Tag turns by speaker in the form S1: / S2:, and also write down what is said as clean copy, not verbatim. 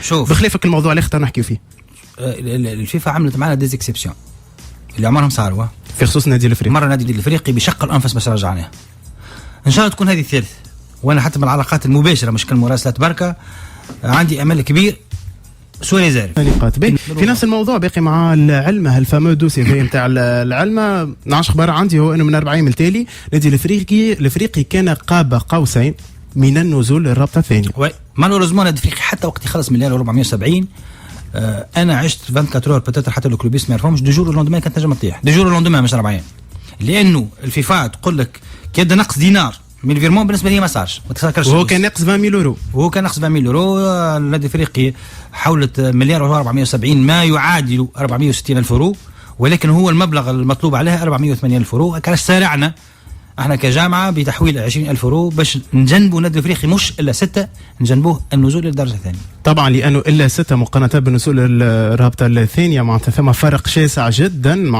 S1: شوف
S2: بخلافك الموضوع اللي اختار نحكيو فيه.
S1: الفيفا عملت معنا ديزيكسيبسيون اللي عمرهم صاروا
S2: في خصوص النادي الافريقي.
S1: مره النادي الافريقي بشق الانفس باش رجعناه. ان شاء الله تكون هذه الثالث. وانا حتى من العلاقات المباشره مش كالمراسلات بركه عندي امل كبير سوري زارف.
S2: في نفس الموضوع باقي مع العلمه الفامو دوسي نتاع العلمه. نعرفش اخبار عندي هو انه من 4 ايام التالي النادي الافريقي كان قاب قوسين من النزول للرابطه الثانيه.
S1: وي مالوريزمون النادي الافريقي حتى وقت يخلص مليار و470 انا عشت 24 اور بتاتر حتى الكلوبيست ما يعرفهمش دو جور لوندومان كانت نجم تطيح دو جور لوندومان مش 4 ايام لانه الفيفا تقول لك كيبدا نقص دينار من الفيرمون بالنسبه لي ما صارش ما تفكرش
S2: وهو كان ناقص 20,000 يورو
S1: وهو كان ناقص 20,000 يورو. النادي الافريقي حولت مليار و470 ما يعادل 460,000 يورو ولكن هو المبلغ المطلوب عليها 480,000 يورو. كان سارعنا احنا كجامعه بتحويل 20,000 يورو باش نجنبوا النادي الافريقي مش الا 6 نجنبوه النزول للدرجه الثانيه. طبعا
S2: لانه الا 6 مقارنه بالنزول للرابطه الثانيه معناتها ثم فرق شاسع جدا مع